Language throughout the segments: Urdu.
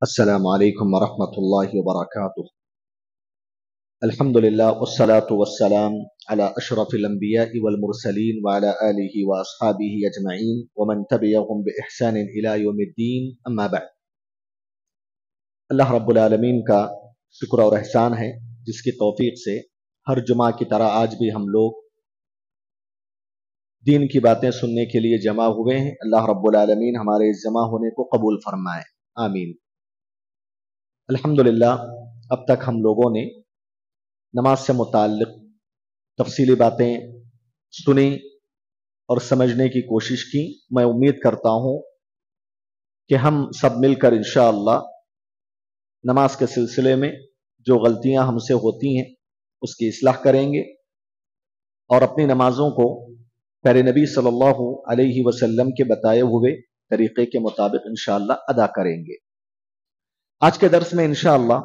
السلام علیکم ورحمۃ اللہ وبرکاتہ۔ الحمدللہ والصلاة والسلام علی اشرف الانبیاء والمرسلین وعلی آلہ واصحابہ اجمعین ومن تبعہم بإحسان الی یوم الدین، اما بعد۔ اللہ رب العالمین کا شکر اور احسان ہے جس کی توفیق سے ہر جمعہ کی طرح آج بھی ہم لوگ دین کی باتیں سننے کے لیے جمع ہوئے ہیں۔ اللہ رب العالمین ہمارے اس جمع ہونے کو قبول فرمائے، آمین۔ الحمدللہ اب تک ہم لوگوں نے نماز سے متعلق تفصیلی باتیں سنی اور سمجھنے کی کوشش کی۔ میں امید کرتا ہوں کہ ہم سب مل کر انشاءاللہ نماز کے سلسلے میں جو غلطیاں ہم سے ہوتی ہیں اس کی اصلاح کریں گے اور اپنی نمازوں کو پیارے نبی صلی اللہ علیہ وسلم کے بتائے ہوئے طریقے کے مطابق انشاءاللہ ادا کریں گے۔ آج کے درس میں انشاءاللہ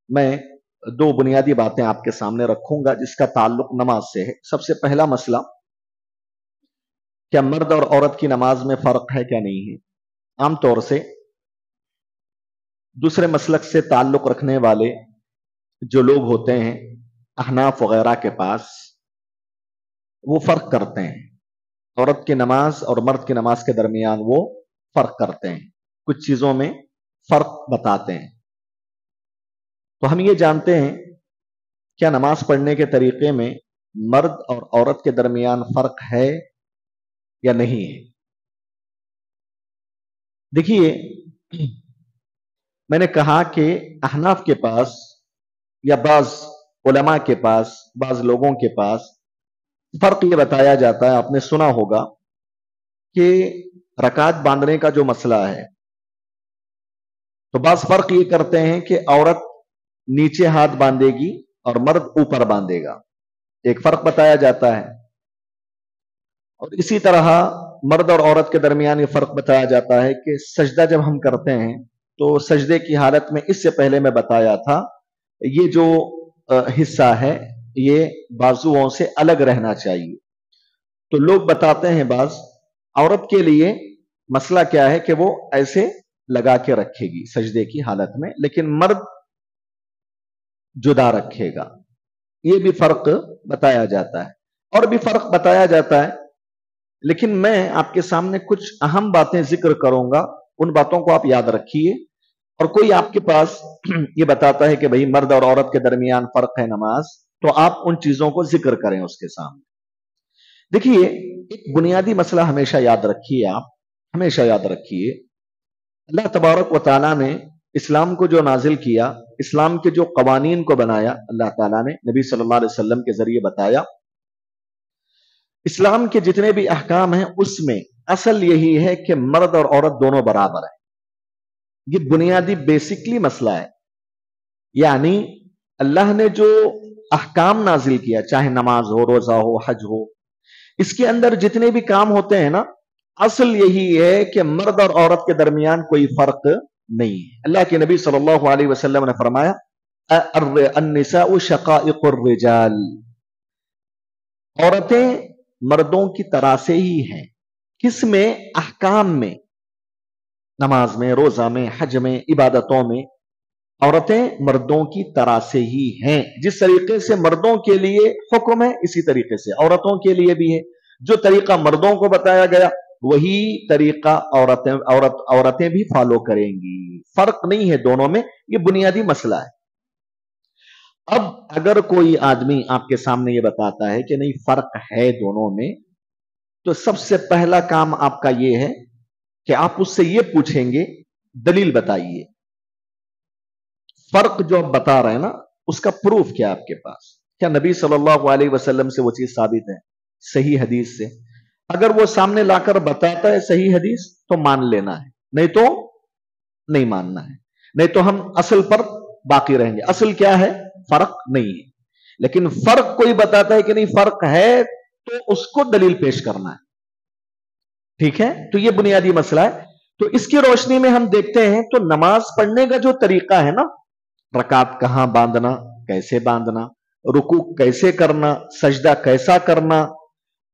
میں دو بنیادی باتیں آپ کے سامنے رکھوں گا جس کا تعلق نماز سے ہے۔ سب سے پہلا مسئلہ، کیا مرد اور عورت کی نماز میں فرق ہے کیا نہیں ہے؟ عام طور سے دوسرے مسلک سے تعلق رکھنے والے جو لوگ ہوتے ہیں احناف وغیرہ کے پاس، وہ فرق کرتے ہیں، عورت کی نماز اور مرد کی نماز کے درمیان وہ فرق کرتے ہیں، کچھ چیزوں میں فرق بتاتے ہیں۔ تو ہم یہ جانتے ہیں کیا نماز پڑھنے کے طریقے میں مرد اور عورت کے درمیان فرق ہے یا نہیں ہے؟ دیکھیے، میں نے کہا کہ احناف کے پاس یا بعض علماء کے پاس، بعض لوگوں کے پاس فرق یہ بتایا جاتا ہے، آپ نے سنا ہوگا کہ رکعت باندھنے کا جو مسئلہ ہے تو بعض فرق یہ کرتے ہیں کہ عورت نیچے ہاتھ باندھے گی اور مرد اوپر باندھے گا، ایک فرق بتایا جاتا ہے۔ اور اسی طرح مرد اور عورت کے درمیان یہ فرق بتایا جاتا ہے کہ سجدہ جب ہم کرتے ہیں تو سجدے کی حالت میں، اس سے پہلے میں بتایا تھا، یہ جو حصہ ہے یہ بازوؤں سے الگ رہنا چاہیے۔ تو لوگ بتاتے ہیں بعض، عورت کے لیے مسئلہ کیا ہے کہ وہ ایسے لگا کے رکھے گی سجدے کی حالت میں، لیکن مرد جدا رکھے گا۔ یہ بھی فرق بتایا جاتا ہے، اور بھی فرق بتایا جاتا ہے، لیکن میں آپ کے سامنے کچھ اہم باتیں ذکر کروں گا، ان باتوں کو آپ یاد رکھیے۔ اور کوئی آپ کے پاس یہ بتاتا ہے کہ بھئی مرد اور عورت کے درمیان فرق ہے نماز، تو آپ ان چیزوں کو ذکر کریں اس کے سامنے۔ دیکھیے، ایک بنیادی مسئلہ ہمیشہ یاد رکھیے، آپ ہمیشہ یاد رکھیے، اللہ تبارک و تعالیٰ نے اسلام کو جو نازل کیا، اسلام کے جو قوانین کو بنایا، اللہ تعالیٰ نے نبی صلی اللہ علیہ وسلم کے ذریعے بتایا، اسلام کے جتنے بھی احکام ہیں اس میں اصل یہی ہے کہ مرد اور عورت دونوں برابر ہیں۔ یہ بنیادی بیسکلی مسئلہ ہے، یعنی اللہ نے جو احکام نازل کیا، چاہے نماز ہو، روزہ ہو، حج ہو، اس کے اندر جتنے بھی کام ہوتے ہیں نا، اصل یہی ہے کہ مرد اور عورت کے درمیان کوئی فرق نہیں ہے۔ اللہ کے نبی صلی اللہ علیہ وسلم نے فرمایا، النساء شقائق الرجال، عورتیں مردوں کی طرح سے ہی ہیں۔ کس میں؟ احکام میں، نماز میں، روزہ میں، حج میں، عبادتوں میں عورتیں مردوں کی طرح سے ہی ہیں۔ جس طریقے سے مردوں کے لیے حکم ہے اسی طریقے سے عورتوں کے لیے بھی ہے۔ جو طریقہ مردوں کو بتایا گیا وہی طریقہ عورتیں بھی فالو کریں گی، فرق نہیں ہے دونوں میں، یہ بنیادی مسئلہ ہے۔ اب اگر کوئی آدمی آپ کے سامنے یہ بتاتا ہے کہ نہیں فرق ہے دونوں میں، تو سب سے پہلا کام آپ کا یہ ہے کہ آپ اس سے یہ پوچھیں گے، دلیل بتائیے، فرق جو آپ بتا رہے ہیں نا اس کا پروف کیا آپ کے پاس؟ کیا نبی صلی اللہ علیہ وسلم سے وہ چیز ثابت ہے صحیح حدیث سے؟ اگر وہ سامنے لا کر بتاتا ہے صحیح حدیث تو مان لینا ہے، نہیں تو نہیں ماننا ہے، نہیں تو ہم اصل پر باقی رہیں گے۔ اصل کیا ہے؟ فرق نہیں ہے۔ لیکن فرق کوئی بتاتا ہے کہ نہیں فرق ہے تو اس کو دلیل پیش کرنا ہے، ٹھیک ہے؟ تو یہ بنیادی مسئلہ ہے۔ تو اس کی روشنی میں ہم دیکھتے ہیں تو نماز پڑھنے کا جو طریقہ ہے نا، رکعت کہاں باندھنا، کیسے باندھنا، رکوع کیسے کرنا، سجدہ کیسا کرنا،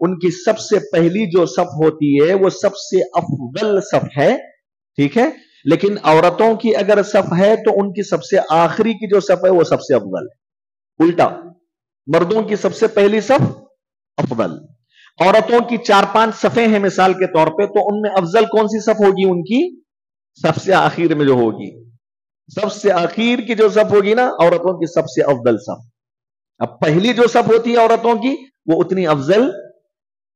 ان کی سب سے پہلی جو صف ہوتی ہے وہ سب سے افضل صف ہے، ٹھیک ہے، لیکن عورتوں کی اگر صف ہے تو ان کی سب سے آخری کی جو صف ہے وہ سب سے افضل ہے، الٹا، مردوں کی سب سے پہلی صف افضل، عورتوں کی 4-5 صفیں ہیں مثال کے طور پہ، تو ان میں افضل کون سی صف ہوگی؟ ان کی سب سے آخر میں جو ہوگی، سب سے آخر کی جو صف ہوگی نا عورتوں کی سب سے افضل صف۔ اب پہلی جو صف ہوتی ہے عورتوں کی وہ اتنی افضل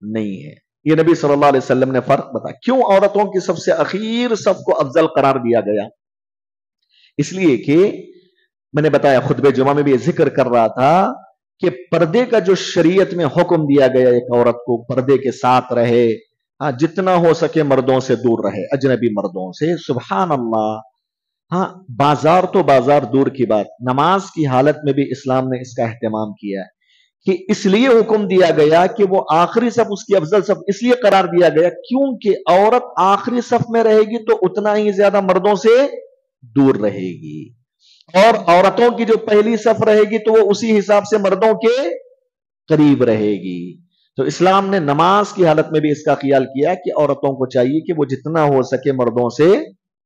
نہیں ہے، یہ نبی صلی اللہ علیہ وسلم نے فرق بتایا۔ کیوں عورتوں کی سب سے اخیر صف کو افضل قرار دیا گیا؟ اس لیے کہ میں نے بتایا خطبہ جمعہ میں بھی یہ ذکر کر رہا تھا کہ پردے کا جو شریعت میں حکم دیا گیا ایک عورت کو پردے کے ساتھ رہے، ہاں جتنا ہو سکے مردوں سے دور رہے، اجنبی مردوں سے، سبحان اللہ، ہاں بازار تو بازار دور کی بات، نماز کی حالت میں بھی اسلام نے اس کا اہتمام کیا ہے کہ اس لیے حکم دیا گیا کہ وہ آخری صف اس کی افضل صف اس لیے قرار دیا گیا کیونکہ عورت آخری صف میں رہے گی تو اتنا ہی زیادہ مردوں سے دور رہے گی، اور عورتوں کی جو پہلی صف رہے گی تو وہ اسی حساب سے مردوں کے قریب رہے گی۔ تو اسلام نے نماز کی حالت میں بھی اس کا خیال کیا کہ عورتوں کو چاہیے کہ وہ جتنا ہو سکے مردوں سے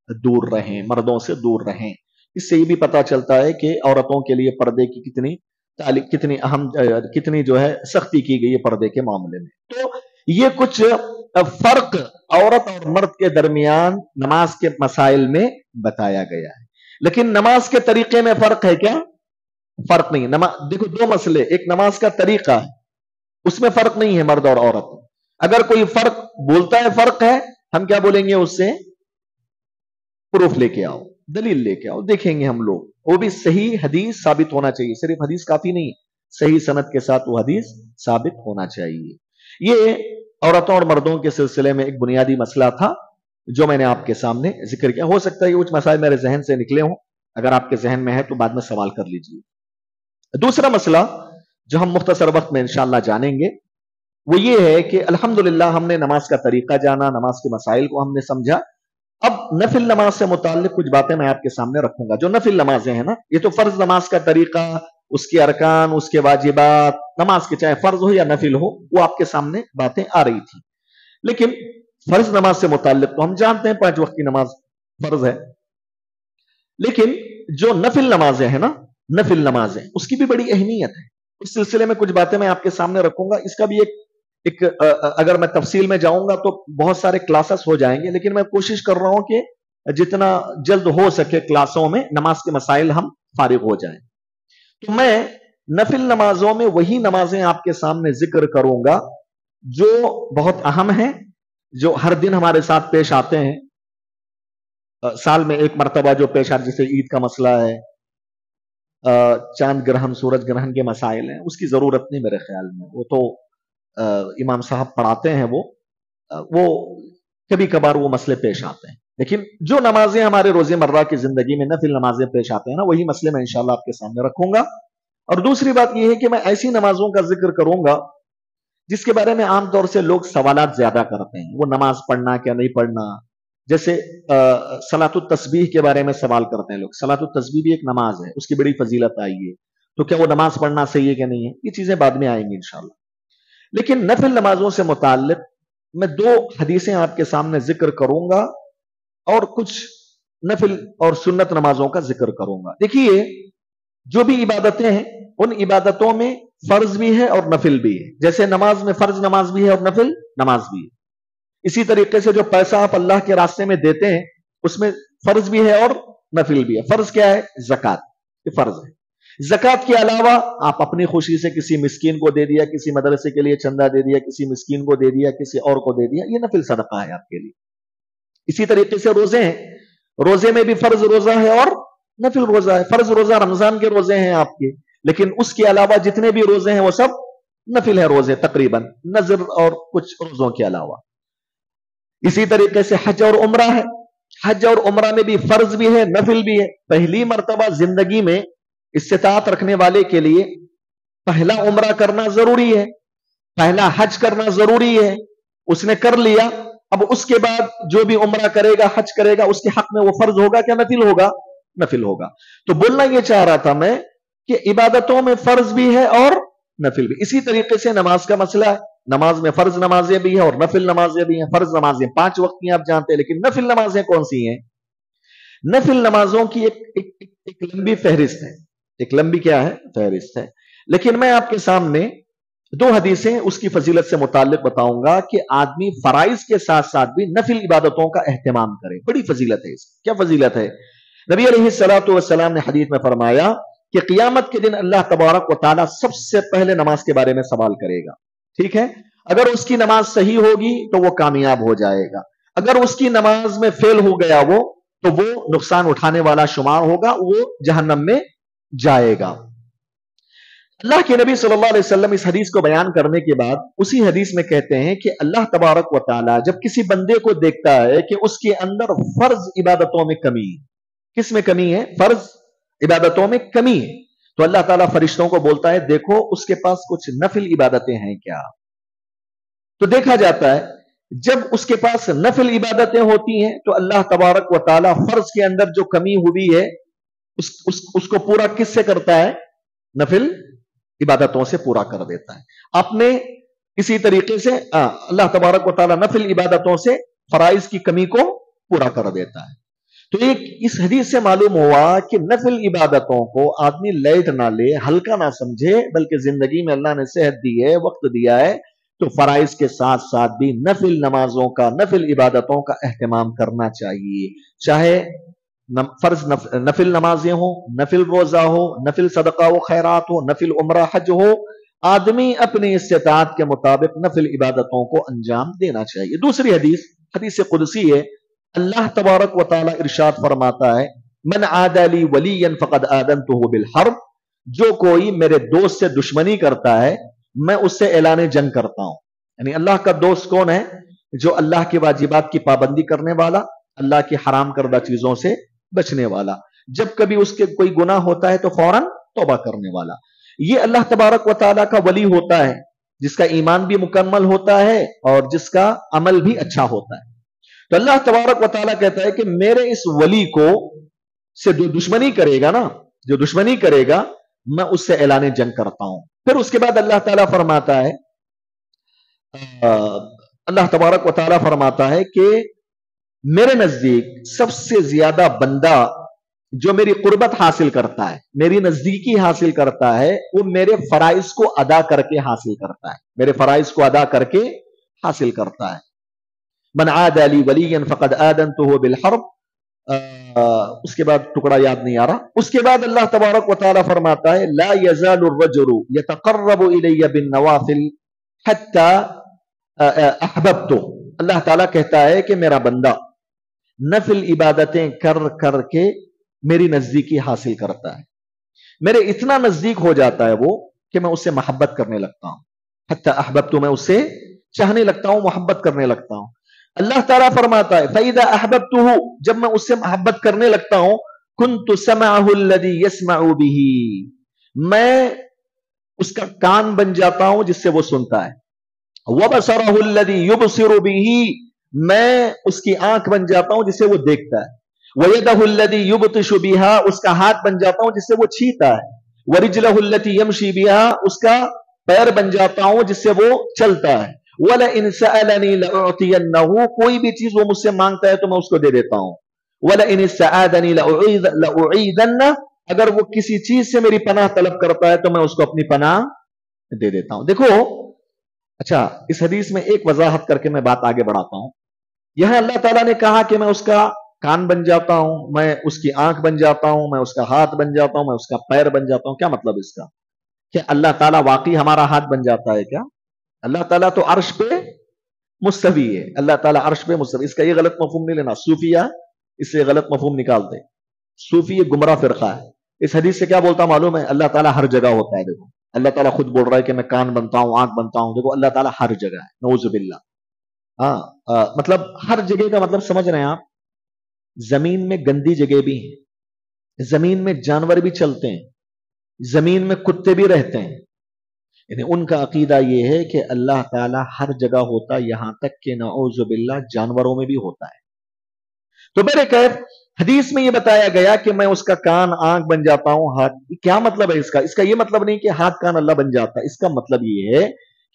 دور رہیں، مردوں سے دور رہیں۔ اس سے یہ بھی پتا چلتا ہے کہ عورتوں کے لیے پردے کی کتنی اہم، کتنی جو ہے سختی کی گئی ہے پردے کے معاملے میں۔ تو یہ کچھ فرق عورت اور مرد کے درمیان نماز کے مسائل میں بتایا گیا ہے، لیکن نماز کے طریقے میں فرق ہے کیا؟ فرق نہیں۔ دیکھو دو مسئلے، ایک نماز کا طریقہ ہے، اس میں فرق نہیں ہے مرد اور عورت۔ اگر کوئی فرق بولتا ہے فرق ہے، ہم کیا بولیں گے اس سے؟ پروف لے کے آؤ، دلیل لے کے آؤ، دیکھیں گے ہم لوگ، وہ بھی صحیح حدیث ثابت ہونا چاہیے، صرف حدیث کافی نہیں، صحیح سند کے ساتھ وہ حدیث ثابت ہونا چاہیے۔ یہ عورتوں اور مردوں کے سلسلے میں ایک بنیادی مسئلہ تھا جو میں نے آپ کے سامنے ذکر کیا۔ ہو سکتا ہے یہ کچھ مسائل میرے ذہن سے نکلے ہوں، اگر آپ کے ذہن میں ہے تو بعد میں سوال کر لیجیے۔ دوسرا مسئلہ جو ہم مختصر وقت میں انشاءاللہ جانیں گے وہ یہ ہے کہ الحمدللہ ہم نے نماز کا طریقہ جانا، نماز کے مسائل کو ہم نے سمجھا۔ اب نفل نماز سے متعلق کچھ باتیں میں آپ کے سامنے رکھوں گا۔ جو نفل نمازیں ہیں نا، یہ تو فرض نماز کا طریقہ، اس کے ارکان، اس کے واجبات، نماز کے چاہے فرض ہو یا نفل ہو، وہ آپ کے سامنے باتیں آ رہی تھی۔ لیکن فرض نماز سے متعلق تو ہم جانتے ہیں 5 وقت کی نماز فرض ہے، لیکن جو نفل نمازیں ہیں نا، نفل نمازیں، اس کی بھی بڑی اہمیت ہے۔ اس سلسلے میں کچھ باتیں میں آپ کے سامنے رکھوں گا۔ اس کا بھی ایک اگر میں تفصیل میں جاؤں گا تو بہت سارے کلاسز ہو جائیں گے، لیکن میں کوشش کر رہا ہوں کہ جتنا جلد ہو سکے کلاسوں میں نماز کے مسائل ہم فارغ ہو جائیں۔ تو میں نفل نمازوں میں وہی نمازیں آپ کے سامنے ذکر کروں گا جو بہت اہم ہیں، جو ہر دن ہمارے ساتھ پیش آتے ہیں، سال میں ایک مرتبہ جو پیش آتے، جیسے عید کا مسئلہ ہے، چاند گرہن، سورج گرہن کے مسائل ہیں، اس کی ضرورت نہیں میرے خیال میں، وہ تو امام صاحب پڑھاتے ہیں، وہ کبھی کبھار وہ مسئلے پیش آتے ہیں۔ لیکن جو نمازیں ہمارے روزے مرہ کی زندگی میں نفل نمازیں پیش آتے ہیں نا، وہی مسئلے میں انشاءاللہ آپ کے سامنے رکھوں گا۔ اور دوسری بات یہ ہے کہ میں ایسی نمازوں کا ذکر کروں گا جس کے بارے میں عام طور سے لوگ سوالات زیادہ کرتے ہیں، وہ نماز پڑھنا کیا نہیں پڑھنا، جیسے صلاۃ التسبیح کے بارے میں سوال کرتے ہیں لوگ۔ صلاۃ التسبیح بھی ایک نماز ہے، اس کی بڑی فضیلت آئی ہے، تو کیا وہ نماز پڑھنا صحیح ہے کہ نہیں ہے؟ یہ چیزیں بعد میں آئیں گی انشاءاللہ۔ لیکن نفل نمازوں سے متعلق میں 2 حدیثیں آپ کے سامنے ذکر کروں گا اور کچھ نفل اور سنت نمازوں کا ذکر کروں گا۔ دیکھیے، جو بھی عبادتیں ہیں ان عبادتوں میں فرض بھی ہے اور نفل بھی ہے، جیسے نماز میں فرض نماز بھی ہے اور نفل نماز بھی ہے۔ اسی طریقے سے جو پیسہ آپ اللہ کے راستے میں دیتے ہیں اس میں فرض بھی ہے اور نفل بھی ہے۔ فرض کیا ہے؟ زکوٰۃ، یہ فرض ہے۔ زکوٰۃ کے علاوہ آپ اپنی خوشی سے کسی مسکین کو دے دیا، کسی مدرسے کے لیے چندہ دے دیا، کسی مسکین کو دے دیا، کسی اور کو دے دیا، یہ نفل صدقہ ہے آپ کے لیے۔ اسی طریقے سے روزے ہیں، روزے میں بھی فرض روزہ ہے اور نفل روزہ ہے۔ فرض روزہ رمضان کے روزے ہیں آپ کے، لیکن اس کے علاوہ جتنے بھی روزے ہیں وہ سب نفل ہیں روزے، تقریباً نذر اور کچھ روزوں کے علاوہ۔ اسی طریقے سے حج اور عمرہ ہے، حج اور عمرہ میں بھی فرض بھی ہے، نفل بھی ہے۔ پہلی مرتبہ زندگی میں استطاعت رکھنے والے کے لیے پہلا عمرہ کرنا ضروری ہے، پہلا حج کرنا ضروری ہے، اس نے کر لیا۔ اب اس کے بعد جو بھی عمرہ کرے گا، حج کرے گا، اس کے حق میں وہ فرض ہوگا کیا نفل ہوگا؟ نفل ہوگا۔ تو بولنا یہ چاہ رہا تھا میں کہ عبادتوں میں فرض بھی ہے اور نفل بھی۔ اسی طریقے سے نماز کا مسئلہ ہے، نماز میں فرض نمازیں بھی ہیں اور نفل نمازیں بھی ہیں. فرض نمازیں 5 وقت کی آپ جانتے ہیں, لیکن نفل نمازیں کون سی ہیں؟ نفل نمازوں کی ایک لمبی فہرست ہے. ایک لمبی کیا ہے؟ فہرست ہے. لیکن میں آپ کے سامنے 2 حدیثیں اس کی فضیلت سے متعلق بتاؤں گا کہ آدمی فرائض کے ساتھ ساتھ بھی نفل عبادتوں کا اہتمام کرے. بڑی فضیلت ہے اس کی. کیا فضیلت ہے؟ نبی علیہ الصلوۃ والسلام نے حدیث میں فرمایا کہ قیامت کے دن اللہ تبارک و تعالیٰ سب سے پہلے نماز کے بارے میں سوال کرے گا. ٹھیک ہے؟ اگر اس کی نماز صحیح ہوگی تو وہ کامیاب ہو جائے گا. اگر اس کی نماز میں فیل ہو گیا تو وہ نقصان اٹھانے والا شمار ہوگا, وہ جہنم میں جائے گا. اللہ کے نبی صلی اللہ علیہ وسلم اس حدیث کو بیان کرنے کے بعد اسی حدیث میں کہتے ہیں کہ اللہ تبارک و تعالیٰ جب کسی بندے کو دیکھتا ہے کہ اس کے اندر فرض عبادتوں میں کمی ہے. کس میں کمی ہے؟ فرض عبادتوں میں کمی ہے. تو اللہ تعالیٰ فرشتوں کو بولتا ہے دیکھو اس کے پاس کچھ نفل عبادتیں ہیں کیا. تو دیکھا جاتا ہے جب اس کے پاس نفل عبادتیں ہوتی ہیں تو اللہ تبارک و تعالیٰ فرض کے اندر جو کمی ہوئی ہے اس کو پورا کس سے کرتا ہے؟ نفل عبادتوں سے پورا کر دیتا ہے. آپ نے اسی طریقے سے اللہ تبارک و تعالیٰ نفل عبادتوں سے فرائض کی کمی کو پورا کر دیتا ہے. تو اس حدیث سے معلوم ہوا کہ نفل عبادتوں کو آدمی لیٹ نہ لے, ہلکا نہ سمجھے, بلکہ زندگی میں اللہ نے صحت دی ہے, وقت دیا ہے, تو فرائض کے ساتھ ساتھ بھی نفل نمازوں کا, نفل عبادتوں کا اہتمام کرنا چاہیے. چاہے فرض نفل نمازیں ہو, نفل روزہ ہو, نفل صدقہ و خیرات ہو, نفل عمرہ حج ہو, آدمی اپنی استطاعت کے مطابق نفل عبادتوں کو انجام دینا چاہیے. دوسری حدیث قدسی ہے. اللہ تبارک و تعالی ارشاد فرماتا ہے من عاد لی ولیا فقد آذنتہ بالحرب, جو کوئی میرے دوست سے دشمنی کرتا ہے میں اس سے اعلان جنگ کرتا ہوں. یعنی اللہ کا دوست کون ہے؟ جو اللہ کے واجبات کی پابندی کرنے والا, اللہ کی حرام کردہ چیزوں سے بچنے والا, جب کبھی اس کے کوئی گناہ ہوتا ہے تو فوراً توبہ کرنے والا. یہ اللہ تبارک و تعالیٰ کا ولی ہوتا ہے جس کا ایمان بھی مکمل ہوتا ہے اور جس کا عمل بھی اچھا ہوتا ہے. تو اللہ تبارک و تعالیٰ کہتا ہے کہ میرے اس ولی کو سے جو دشمنی کرے گا نا, جو دشمنی کرے گا میں اس سے اعلان جنگ کرتا ہوں. پھر اس کے بعد اللہ تعالیٰ فرماتا ہے اللہ تبارک و تعالیٰ فرماتا ہے کہ میرے نزدیک سب سے زیادہ بندہ جو میری قربت حاصل کرتا ہے, میری نزدیکی حاصل کرتا ہے, وہ میرے فرائض کو ادا کر کے حاصل کرتا ہے, میرے فرائض کو ادا کر کے حاصل کرتا ہے. من عاد لی ولیا فقد آذنتہ بالحرب. اس کے بعد ٹکڑا یاد نہیں آ رہا. اس کے بعد اللہ تبارک و تعالیٰ فرماتا ہے لا یزال الرجل یتقرب الی بالنوافل حتی احببتہ. اللہ تعالیٰ کہتا ہے کہ میرا بندہ نفل عبادتیں کر کر کے میری نزدیکی حاصل کرتا ہے, میرے اتنا نزدیک ہو جاتا ہے وہ کہ میں اس سے محبت کرنے لگتا ہوں. حتی احببتہ, میں اس سے چاہنے لگتا ہوں, محبت کرنے لگتا ہوں. اللہ تعالیٰ فرماتا ہے فَإِذَا أَحْبَبْتُهُ, جب میں اس سے محبت کرنے لگتا ہوں كُنْتُ سَمْعَهُ الَّذِي يَسْمَعُ بِهِ, میں اس کا کان بن جاتا ہوں جس سے وہ سنتا ہے. وَبَصَرَهُ الَّذِي يُبْصِرُ بِهِ, میں اس کی آنکھ بن جاتا ہوں جس سے وہ دیکھتا ہے. وَيَدَهُ الَّذِي يُبْطِشُ بِهَا, اس کا ہاتھ بن جاتا ہوں جس سے وہ چھیتا ہے. وَرِجْلَهُ الَّتِي يَمْشِي بِهَا, اس کا پیر بن جاتا ہوں جس سے وہ چلتا ہے. وَلَئِنْ سَأَلَنِي لَأُعْطِيَنَّهُ, کوئی بھی چیز وہ مجھ سے مانگتا ہے تو میں اس کو دے دیتا ہوں. وَلَئِنِ اسْتَعَاذَنِي لَأُعِيذَنَّهُ, اگر وہ کسی چیز سے میری پناہ طلب کرتا ہے تو میں اس کو اپنی پناہ دے دیتا ہوں. دیکھو اچھا, اس حدیث میں ایک وضاحت کر کے میں بات آگے بڑھاتا ہوں. یہاں اللہ تعالیٰ نے کہا کہ میں اس کا کان بن جاتا ہوں, میں اس کی آنکھ بن جاتا ہوں, میں اس کا ہاتھ بن جاتا ہوں, میں اس کا پیر بن جاتا ہوں. کیا مطلب اس کا؟ کہ اللہ تعالیٰ واقعی ہمارا ہاتھ بن جاتا ہے کیا؟ اللہ تعالیٰ تو عرش پہ مستوی ہے, اللہ تعالیٰ عرش پہ مستوی. اس کا یہ غلط مفہوم نہیں لینا, صوفیہ اس سے غلط مفہوم نکالتے. صوفی یہ گمراہ فرقہ ہے. اس حدیث سے کیا بولتا معلوم ہے؟ اللہ تعالیٰ ہر جگہ ہوتا ہے. دیکھو اللہ تعالیٰ خود بول رہا ہے کہ میں کان بنتا ہوں, آنکھ بنتا ہوں. دیکھو اللہ تعالیٰ ہر جگہ ہے, نعوذ باللہ. مطلب ہر جگہ کا مطلب سمجھ رہے ہیں آپ؟ زمین میں گندی جگہ بھی ہیں, زمین میں جانور بھی چلتے ہیں, زمین میں کتے بھی رہتے ہیں. یعنی ان کا عقیدہ یہ ہے کہ اللہ تعالیٰ ہر جگہ ہوتا ہے, یہاں تک کہ نعوذ باللہ جانوروں میں بھی ہوتا ہے. تو میرے کیف حدیث میں یہ بتایا گیا کہ میں اس کا کان آنکھ بن جاتا ہوں, ہاتھ. کیا مطلب ہے اس کا؟ اس کا یہ مطلب نہیں کہ ہاتھ کان اللہ بن جاتا ہے. اس کا مطلب یہ ہے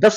10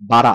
12।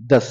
10।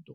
2,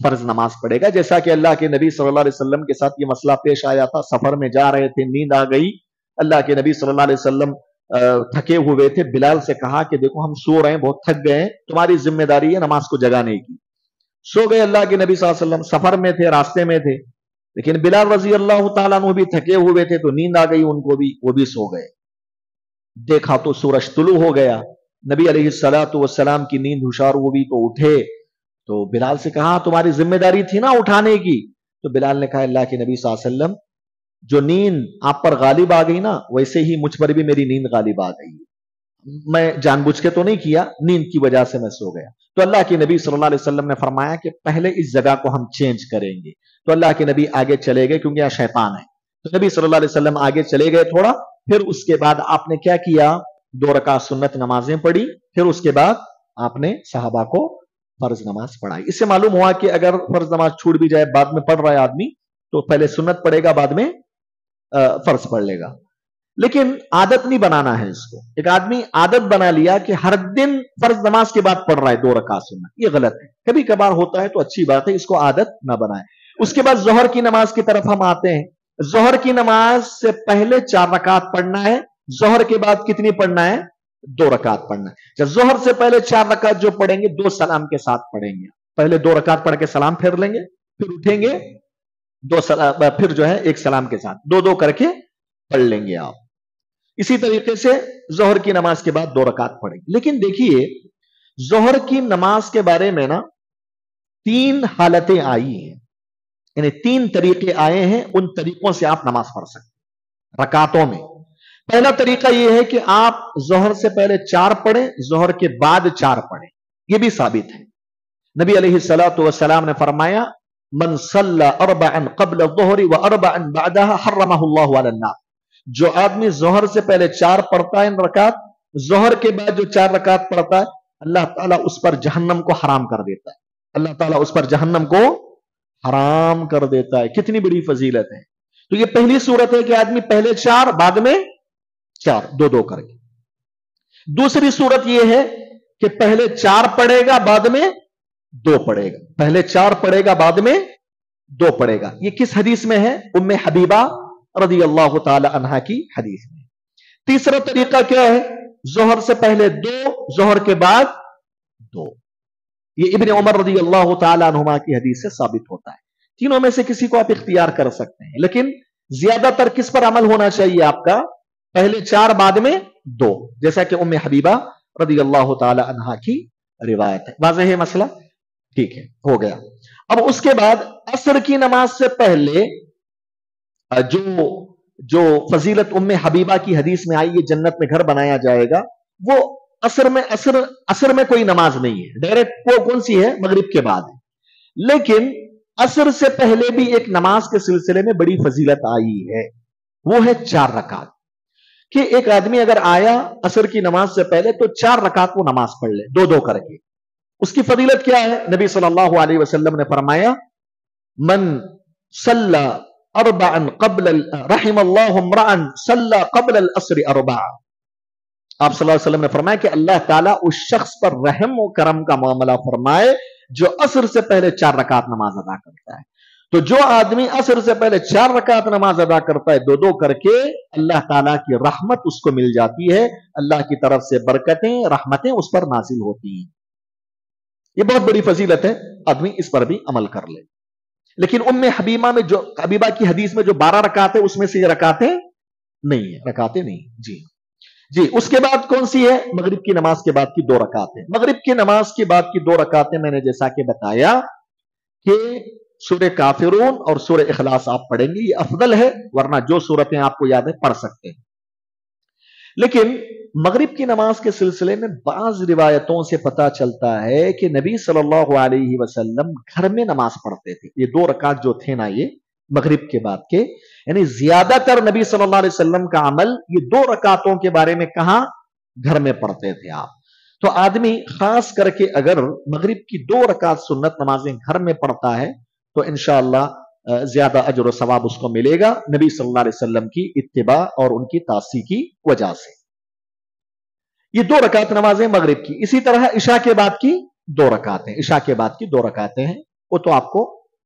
فرض نماز پڑھے گا. جیسا کہ اللہ کے نبی صلی اللہ علیہ وسلم کے ساتھ یہ مسئلہ پیش آیا تھا, سفر میں جا رہے تھے, نیند آ گئی, اللہ کے نبی صلی اللہ علیہ وسلم تھکے ہوئے تھے, بلال سے کہا کہ دیکھو ہم سو رہے ہیں, بہت تھک گئے ہیں, تمہاری ذمہ داری ہے نماز کو جگانے کی. سو گئے اللہ کے نبی صلی اللہ علیہ وسلم, سفر میں تھے, راستے میں تھے, لیکن بلال رضی اللہ تعالیٰ عنہ بھی تھکے ہوئے تھے تو نیند آ گئی ان کو بھی, وہ بھی سو گئے. دیکھا تو سورج طلوع ہو گیا, نبی علیہ الصلوۃ والسلام کی نیند ہوشار ہوئی تو اٹھے, تو بلال سے کہا تمہاری ذمہ داری تھی نا اٹھانے کی. تو بلال نے کہا اللہ کے نبی صلی اللہ علیہ وسلم جو نیند آپ پر غالب آ گئی نا, ویسے ہی مجھ پر بھی میری نیند غالب آ گئی, میں جان بوجھ کے تو نہیں کیا, نیند کی وجہ سے میں سو گیا. تو اللہ کے نبی صلی اللہ علیہ وسلم نے فرمایا کہ پہلے اس جگہ کو ہم چینج کریں گے. تو اللہ کے نبی آگے چلے گئے کیونکہ یہ شیطان ہے. تو نبی صلی اللہ علیہ وسلم آگے چلے گئے تھوڑا, پھر اس کے بعد آپ نے کیا کیا, 2 رکعت سنت نمازیں پڑھی, پھر اس کے بعد آپ نے صحابہ کو فرض نماز پڑھائی. اس سے معلوم ہوا کہ اگر فرض نماز چھوٹ بھی جائے, بعد میں پڑھ رہا ہے آدمی, تو پہلے سنت پڑھے گا, بعد میں فرض پڑھ لے گا. لیکن عادت نہیں بنانا ہے اس کو. ایک آدمی عادت بنا لیا کہ ہر دن فرض نماز کے بعد پڑھ رہا ہے 2 رکعت سنت, یہ غلط ہے. کبھی کبھار ہوتا ہے تو اچھی بات ہے, اس کو عادت نہ بنائے. اس کے بعد ظہر کی نماز کی طرف ہم آتے ہیں. ظہر کی نماز سے پہلے 4 رکعت پڑھنا ہے, ظہر کے بعد کتنی پڑھنا ہے, 2 رکعت پڑھنا ہے. جب ظہر سے پہلے 4 رکعت جو پڑھیں گے 2 سلام کے ساتھ پڑھیں گے. پہلے 2 رکعت پڑھ کے سلام پھیر لیں گے, پھر اٹھیں گے, 2 سلام, پھر جو ہے 1 سلام کے ساتھ 2 کر کے پڑھ لیں گے آپ. اسی طریقے سے ظہر کی نماز کے بعد 2 رکعت پڑھیں گے. لیکن دیکھیے ظہر کی نماز کے بارے میں نا 3 حالتیں آئی ہیں, یعنی 3 طریقے آئے ہیں, ان طریقوں سے آپ نماز پڑھ سکتے ہیں رکعتوں میں. پہلا طریقہ یہ ہے کہ آپ ظہر سے پہلے 4 پڑھیں, ظہر کے بعد 4 پڑھیں. یہ بھی ثابت ہے. نبی علیہ الصلوۃ والسلام نے فرمایا من صلی 4 قبل الظہر و4 بعدها حرمہ اللہ علی النار. جو آدمی ظہر سے پہلے 4 پڑھتا ہے رکعت, ظہر کے بعد جو 4 رکعت پڑھتا ہے, اللہ تعالیٰ اس پر جہنم کو حرام کر دیتا ہے. اللہ تعالیٰ اس پر جہنم کو حرام کر دیتا ہے. کتنی بڑی فضیلت ہے. تو یہ پہلی صورت ہے کہ آدمی پہلے 4 بعد میں 4, 2 کر کے. دوسری صورت یہ ہے کہ پہلے 4 پڑھے گا, بعد میں 2 پڑھے گا. پہلے 4 پڑھے گا, بعد میں 2 پڑھے گا. یہ کس حدیث میں ہے, ام حبیبہ رضی اللہ تعالی عنہا کی حدیث میں. تیسرا طریقہ کیا ہے, ظہر سے پہلے 2, ظہر کے بعد 2. یہ ابن عمر رضی اللہ تعالی عنہما کی حدیث سے ثابت ہوتا ہے. تینوں میں سے کسی کو آپ اختیار کر سکتے ہیں, لیکن زیادہ تر کس پر عمل ہونا چاہیے آپ کا, پہلے 4 بعد میں 2, جیسا کہ ام حبیبہ رضی اللہ تعالی عنہا کی روایت ہے. واضح ہے مسئلہ, ٹھیک ہے, ہو گیا. اب اس کے بعد عصر کی نماز سے پہلے جو فضیلت ام حبیبہ کی حدیث میں آئی, یہ جنت میں گھر بنایا جائے گا, وہ عصر میں کوئی نماز نہیں ہے. ڈائریکٹ وہ کون سی ہے, مغرب کے بعد ہے. لیکن عصر سے پہلے بھی ایک نماز کے سلسلے میں بڑی فضیلت آئی ہے, وہ ہے 4 رکعت. کہ ایک آدمی اگر آیا عصر کی نماز سے پہلے تو 4 رکعت وہ نماز پڑھ لے, 2 کر کے. اس کی فضیلت کیا ہے, نبی صلی اللہ علیہ وسلم نے فرمایا من صلی 4 قبل رحم اللہ امرأ صلی قبل العصر 4. آپ صلی اللہ علیہ وسلم نے فرمایا کہ اللہ تعالیٰ اس شخص پر رحم و کرم کا معاملہ فرمائے جو عصر سے پہلے 4 رکعت نماز ادا کرتا ہے. تو جو آدمی عصر سے پہلے 4 رکعت نماز ادا کرتا ہے 2 کر کے, اللہ تعالیٰ کی رحمت اس کو مل جاتی ہے, اللہ کی طرف سے برکتیں رحمتیں اس پر نازل ہوتی ہیں. یہ بہت بڑی فضیلت ہے, آدمی اس پر بھی عمل کر لے. لیکن ام حبیبہ کی حدیث میں جو 12 رکعت ہے اس میں سے یہ رکعتیں نہیں ہیں, رکعتیں نہیں. جی اس کے بعد کون سی ہے, مغرب کی نماز کے بعد کی 2 رکعتیں. مغرب کی نماز کے بعد کی 2 رکعتیں میں نے جیسا کہ بتایا کہ سورہ کافرون اور سورہ اخلاص آپ پڑھیں گے, یہ افضل ہے, ورنہ جو سورتیں آپ کو یاد ہے پڑھ سکتے ہیں. لیکن مغرب کی نماز کے سلسلے میں بعض روایتوں سے پتا چلتا ہے کہ نبی صلی اللہ علیہ وسلم گھر میں نماز پڑھتے تھے. یہ 2 رکعت جو تھے نا, یہ مغرب کے بعد کے, یعنی زیادہ تر نبی صلی اللہ علیہ وسلم کا عمل یہ 2 رکعتوں کے بارے میں کہاں, گھر میں پڑھتے تھے آپ. تو آدمی خاص کر کے اگر مغرب کی 2 رکعت سنت نمازیں گھر میں پڑھتا ہے تو انشاءاللہ زیادہ اجر و ثواب اس کو ملے گا نبی صلی اللہ علیہ وسلم کی اتباع اور ان کی تاسی کی وجہ سے. یہ 2 رکعت نمازیں مغرب کی. اسی طرح عشاء کے بعد کی 2 رکعتیں, عشاء کے بعد کی 2 رکعتیں ہیں, وہ تو آپ کو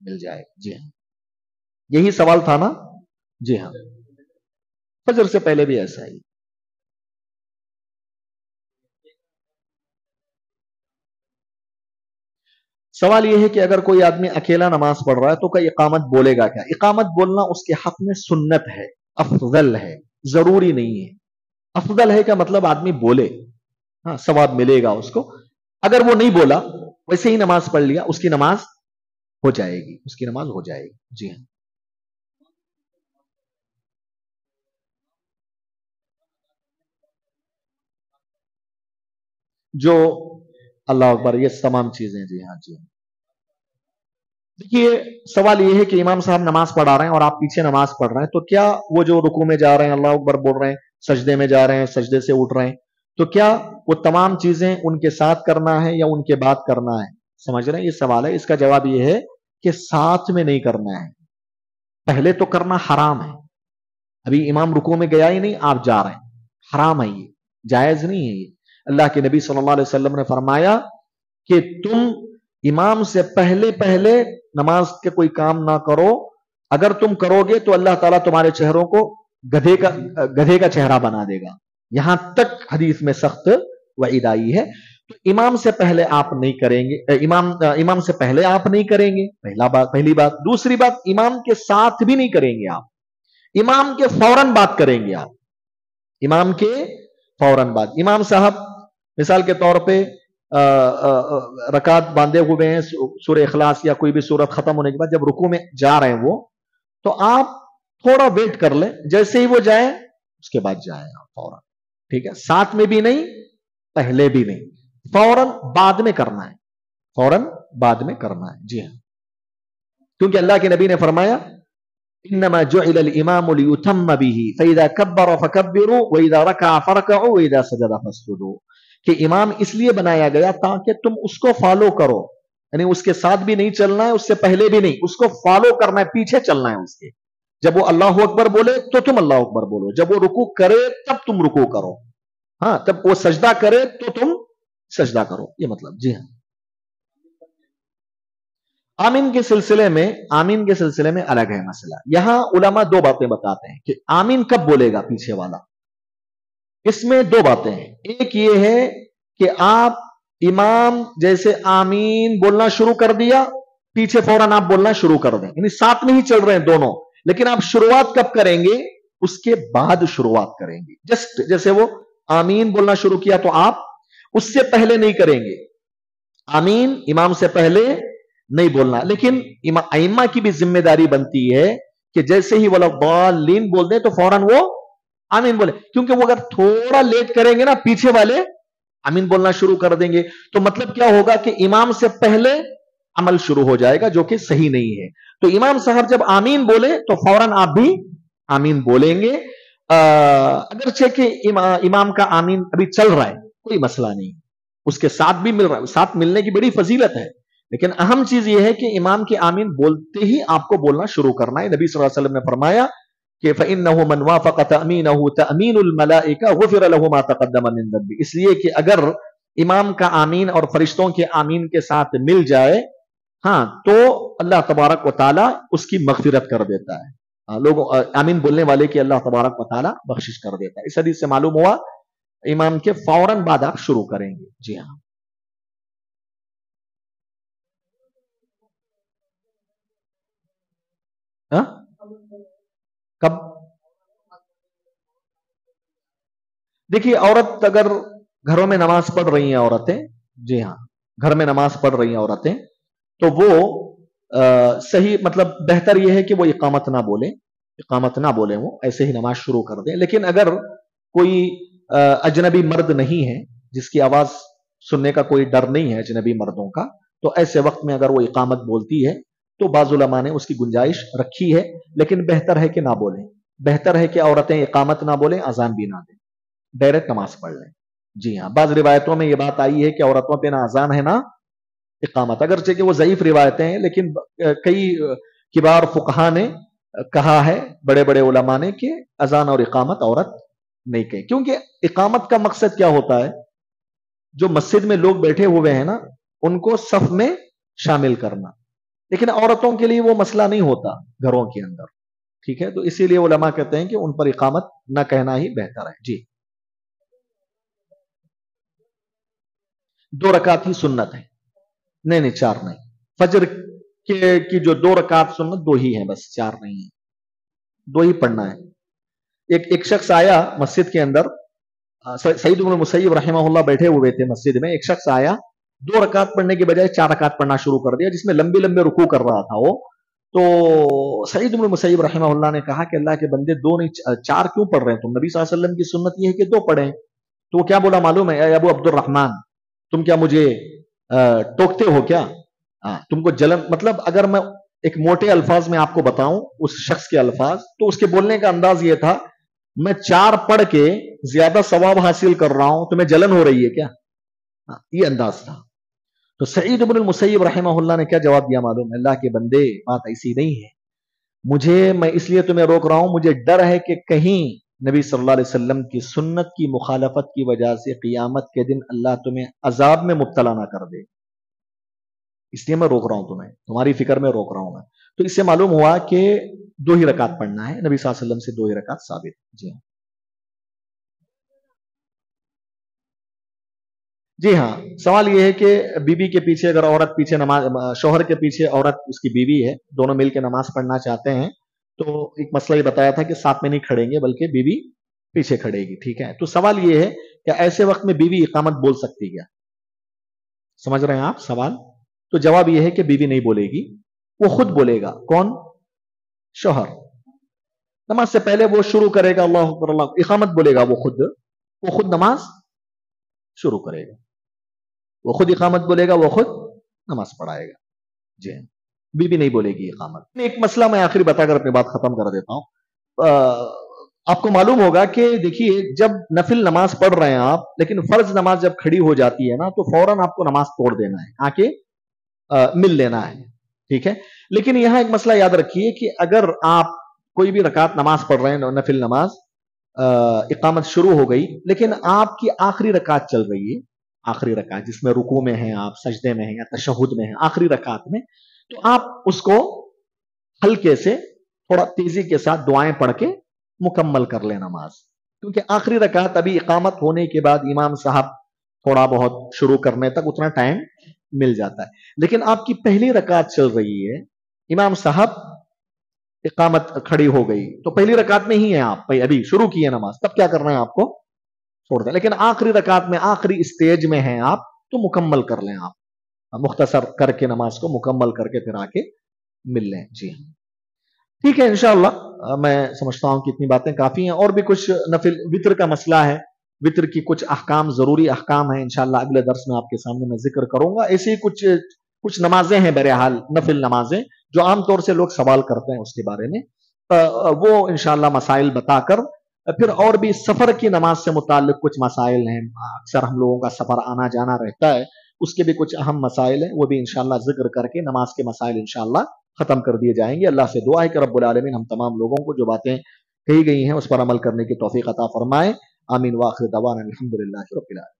مل جائے. جی ہاں یہی سوال تھا نا. جی ہاں فجر سے پہلے بھی ایسا ہی. سوال یہ ہے کہ اگر کوئی آدمی اکیلا نماز پڑھ رہا ہے تو کوئی اقامت بولے گا کیا؟ اقامت بولنا اس کے حق میں سنت ہے، افضل ہے، ضروری نہیں ہے. افضل ہے کا مطلب آدمی بولے، ہاں ثواب ملے گا اس کو. اگر وہ نہیں بولا ویسے ہی نماز پڑھ لیا، اس کی نماز ہو جائے گی، اس کی نماز ہو جائے گی. جی ہاں جو اللہ اکبر یہ تمام چیزیں. جی ہاں جی ہاں. دیکھیے سوال یہ ہے کہ امام صاحب نماز پڑھا رہے ہیں اور آپ پیچھے نماز پڑھ رہے ہیں، تو کیا وہ جو رکوع میں جا رہے ہیں اللہ اکبر بول رہے ہیں، سجدے میں جا رہے ہیں، سجدے سے اٹھ رہے ہیں، تو کیا وہ تمام چیزیں ان کے ساتھ کرنا ہے یا ان کے بعد کرنا ہے؟ سمجھ رہے ہیں یہ سوال ہے. اس کا جواب یہ ہے کہ ساتھ میں نہیں کرنا ہے. پہلے تو کرنا حرام ہے. ابھی امام رکوع میں گیا ہی نہیں، آپ جا رہے ہیں، حرام ہے، یہ جائز نہیں ہے. یہ اللہ کے نبی صلی اللہ علیہ وسلم نے فرمایا کہ تم امام سے پہلے پہلے نماز کے کوئی کام نہ کرو. اگر تم کرو گے تو اللہ تعالیٰ تمہارے چہروں کو گدھے کا چہرہ بنا دے گا. یہاں تک حدیث میں سخت وعید آئی ہے. تو امام سے پہلے آپ نہیں کریں گے، امام سے پہلے آپ نہیں کریں گے، پہلی بات. دوسری بات امام کے ساتھ بھی نہیں کریں گے آپ، امام کے فوراً بات کریں گے آپ. امام کے فوراً بعد امام صاحب مثال کے طور پہ رکعت باندھے ہوئے ہیں، سورہ اخلاص یا کوئی بھی سورت ختم ہونے کے بعد جب رکوع میں جا رہے ہیں وہ، تو آپ تھوڑا ویٹ کر لیں، جیسے ہی وہ جائیں اس کے بعد جائیں آپ فوراً. ٹھیک ہے، ساتھ میں بھی نہیں پہلے بھی نہیں، فوراً بعد میں کرنا ہے، فوراً بعد میں کرنا ہے. جی ہاں کیونکہ اللہ کے نبی نے فرمایا انما جعل الامام ليتم به فاذا كبر فكبروا واذا ركع فركعوا واذا سجد فاسجدوا. کہ امام اس لیے بنایا گیا تاکہ تم اس کو فالو کرو، یعنی اس کے ساتھ بھی نہیں چلنا ہے، اس سے پہلے بھی نہیں، اس کو فالو کرنا ہے، پیچھے چلنا ہے اس کے. جب وہ اللہ اکبر بولے تو تم اللہ اکبر بولو، جب وہ رکوع کرے تب تم رکوع کرو، ہاں تب وہ سجدہ کرے تو تم سجدہ کرو، یہ مطلب. جی ہاں آمین کے سلسلے میں، آمین کے سلسلے میں الگ ہے مسئلہ. یہاں علماء دو باتیں بتاتے ہیں کہ آمین کب بولے گا پیچھے والا. اس میں دو باتیں ہیں. ایک یہ ہے کہ آپ امام جیسے آمین بولنا شروع کر دیا، پیچھے فوراً آپ بولنا شروع کر دیں، یعنی ساتھ میں ہی چل رہے ہیں دونوں، لیکن آپ شروعات کب کریں گے؟ اس کے بعد شروعات کریں گے. جسٹ جیسے وہ آمین بولنا شروع کیا تو آپ اس سے پہلے نہیں کریں گے. آمین امام سے پہلے نہیں بولنا. لیکن ائمہ کی بھی ذمہ داری بنتی ہے کہ جیسے ہی وہ ضالین بول دیں تو فوراً وہ آمین بولے، کیونکہ وہ اگر تھوڑا لیٹ کریں گے نا پیچھے والے آمین بولنا شروع کر دیں گے تو مطلب کیا ہوگا کہ امام سے پہلے عمل شروع ہو جائے گا، جو کہ صحیح نہیں ہے. تو امام صاحب جب آمین بولے تو فوراً آپ بھی آمین بولیں گے. اگرچہ کہ امام کا آمین ابھی چل رہا ہے کوئی مسئلہ نہیں، اس کے ساتھ بھی مل رہا ہے، ساتھ ملنے کی بڑی فضیلت ہے. لیکن اہم چیز یہ ہے کہ امام کی آمین بولتے ہی آپ کو بولنا شروع کرنا ہے. نبی صلی اللہ علیہ وسلم نے فرمایا کہ فَإِنَّهُ مَنْ وَافَقَ تَأْمِينَهُ تَأْمِينُ الْمَلَائِكَةِ غُفِرَ لَهُ مَا تَقَدَّمَ مِنْ ذَنبِهِ. اس لیے کہ اگر امام کا آمین اور فرشتوں کے آمین کے ساتھ مل جائے ہاں تو اللہ تبارک و تعالی اس کی مغفرت کر دیتا ہے. لوگوں آمین بولنے والے کی اللہ تبارک و تعالی بخشش کر دیتا ہے. اس حدیث سے معلوم ہوا امام کے فوراً بعد آپ شروع کریں گے. جی ہاں کب؟ دیکھیے عورت اگر گھروں میں نماز پڑھ رہی ہیں عورتیں، جی ہاں گھر میں نماز پڑھ رہی ہیں عورتیں، تو وہ صحیح مطلب بہتر یہ ہے کہ وہ اقامت نہ بولیں، اقامت نہ بولیں، وہ ایسے ہی نماز شروع کر دیں. لیکن اگر کوئی اجنبی مرد نہیں ہے جس کی آواز سننے کا کوئی ڈر نہیں ہے اجنبی مردوں کا، تو ایسے وقت میں اگر وہ اقامت بولتی ہے تو بعض علماء نے اس کی گنجائش رکھی ہے، لیکن بہتر ہے کہ نہ بولیں. بہتر ہے کہ عورتیں اقامت نہ بولیں، اذان بھی نہ دیں، ڈائریکٹ نماز پڑھ لیں. جی ہاں بعض روایتوں میں یہ بات آئی ہے کہ عورتوں پہ نہ اذان ہے نہ اقامت، اگرچہ کہ وہ ضعیف روایتیں ہیں، لیکن کئی کبار فقہا نے کہا ہے، بڑے بڑے علماء نے، کہ اذان اور اقامت عورت نہیں کہے. کیونکہ اقامت کا مقصد کیا ہوتا ہے؟ جو مسجد میں لوگ بیٹھے ہوئے ہیں نا ان کو صف میں شامل کرنا. لیکن عورتوں کے لیے وہ مسئلہ نہیں ہوتا گھروں کے اندر، ٹھیک ہے؟ تو اسی لیے علماء کہتے ہیں کہ ان پر اقامت نہ کہنا ہی بہتر ہے۔ جی، 2 رکعت ہی سنت ہے، نہیں نہیں 4 نہیں، فجر کی جو 2 رکعت سنت 2 ہی ہیں، بس 4 نہیں ہے، 2 ہی پڑھنا ہے۔ ایک شخص آیا مسجد کے اندر، سعید بن المسیب رحمہ اللہ بیٹھے ہوئے تھے مسجد میں، ایک شخص آیا 2 رکعت پڑھنے کے بجائے 4 رکعت پڑھنا شروع کر دیا، جس میں لمبے لمبے رکوع کر رہا تھا وہ۔ تو سعید بن المسیب رحمہ اللہ نے کہا کہ اللہ کے بندے 2 نہیں 4 کیوں پڑھ رہے ہیں تم؟ نبی صلی اللہ علیہ وسلم کی سنت یہ ہے کہ 2 پڑھیں۔ تو وہ کیا بولا معلوم ہے؟ اے ابو عبد الرحمن، تم کیا مجھے ٹوکتے ہو کیا؟ تم کو جلن، مطلب اگر میں ایک موٹے الفاظ میں آپ کو بتاؤں اس شخص کے الفاظ، تو اس کے بولنے کا انداز یہ تھا، میں 4 پڑھ کے زیادہ ثواب حاصل کر رہا ہوں، تمہیں جلن ہو رہی ہے کیا؟ یہ انداز تھا۔ تو سعید بن المسیب رحمہ اللہ نے کیا جواب دیا معلوم؟ اللہ کے بندے بات ایسی نہیں ہے، میں اس لیے تمہیں روک رہا ہوں، مجھے ڈر ہے کہ کہیں نبی صلی اللہ علیہ وسلم کی سنت کی مخالفت کی وجہ سے قیامت کے دن اللہ تمہیں عذاب میں مبتلا نہ کر دے، اس لیے میں روک رہا ہوں تمہیں، تمہاری فکر میں روک رہا ہوں میں۔ تو اس سے معلوم ہوا کہ 2 ہی رکعت پڑھنا ہے، نبی صلی اللہ علیہ وسلم سے 2 ہی رکعت ثابت۔ جی ہاں، سوال یہ ہے کہ بیوی کے پیچھے اگر عورت پیچھے نماز، شوہر کے پیچھے عورت اس کی بیوی ہے، دونوں مل کے نماز پڑھنا چاہتے ہیں، تو ایک مسئلہ یہ بتایا تھا کہ ساتھ میں نہیں کھڑیں گے بلکہ بیوی پیچھے کھڑے گی، ٹھیک ہے؟ تو سوال یہ ہے کہ ایسے وقت میں بیوی اقامت بول سکتی کیا؟ سمجھ رہے ہیں آپ سوال؟ تو جواب یہ ہے کہ بیوی نہیں بولے گی، وہ خود بولے گا۔ کون؟ شوہر۔ نماز سے پہلے وہ شروع کرے گا اللہ اکبر اللہ، اقامت بولے گا، وہ خود نماز شروع کرے گا، وہ خود اقامت بولے گا، وہ خود نماز پڑھائے گا۔ جی، بیوی نہیں بولے گی اقامت۔ ایک مسئلہ میں آخری بتا کر اپنی بات ختم کر دیتا ہوں۔ آپ کو معلوم ہوگا کہ دیکھیے، جب نفل نماز پڑھ رہے ہیں آپ، لیکن فرض نماز جب کھڑی ہو جاتی ہے نا، تو فوراً آپ کو نماز توڑ دینا ہے، آ کے مل لینا ہے، ٹھیک ہے؟ لیکن یہاں ایک مسئلہ یاد رکھیے کہ اگر آپ کوئی بھی رکعت نماز پڑھ رہے ہیں، نفل نماز، اقامت شروع ہو گئی، لیکن آپ کی آخری رکعت چل رہی ہے، آخری رکعت جس میں رکوع میں ہیں آپ، سجدے میں ہیں یا تشہد میں ہیں، آخری رکعت میں، تو آپ اس کو ہلکے سے تھوڑا تیزی کے ساتھ دعائیں پڑھ کے مکمل کر لیں نماز، کیونکہ آخری رکعت ابھی اقامت ہونے کے بعد امام صاحب تھوڑا بہت شروع کرنے تک اتنا ٹائم مل جاتا ہے۔ لیکن آپ کی پہلی رکعت چل رہی ہے، امام صاحب اقامت کھڑی ہو گئی، تو پہلی رکعت میں ہی ہیں آپ، ابھی شروع کی ہے نماز، تب کیا کرنا ہے آپ کو؟ چھوڑ دیں۔ لیکن آخری رکعت میں، آخری اسٹیج میں ہیں آپ، تو مکمل کر لیں آپ، مختصر کر کے نماز کو مکمل کر کے پھر آ کے مل لیں۔ جی ہاں، ٹھیک ہے، انشاءاللہ میں سمجھتا ہوں کہ اتنی باتیں کافی ہیں، اور بھی کچھ نفل وطر کا مسئلہ ہے، وطر کی کچھ احکام، ضروری احکام ہیں، انشاءاللہ اگلے درس میں آپ کے سامنے میں ذکر کروں گا۔ ایسی ہی کچھ نمازیں ہیں بہرحال، نفل نمازیں جو عام طور سے لوگ سوال کرتے ہیں اس کے بارے میں، وہ انشاءاللہ مسائل بتا کر، پھر اور بھی سفر کی نماز سے متعلق کچھ مسائل ہیں، اکثر ہم لوگوں کا سفر آنا جانا رہتا ہے، اس کے بھی کچھ اہم مسائل ہیں، وہ بھی انشاءاللہ ذکر کر کے نماز کے مسائل انشاءاللہ ختم کر دیے جائیں گے۔ اللہ سے دعا ہے کہ رب العالمین ہم تمام لوگوں کو جو باتیں کہی گئی ہیں اس پر عمل کرنے کی توفیق عطا فرمائے۔ آمین، واخر دعوانا الحمدللہ رب العالمین۔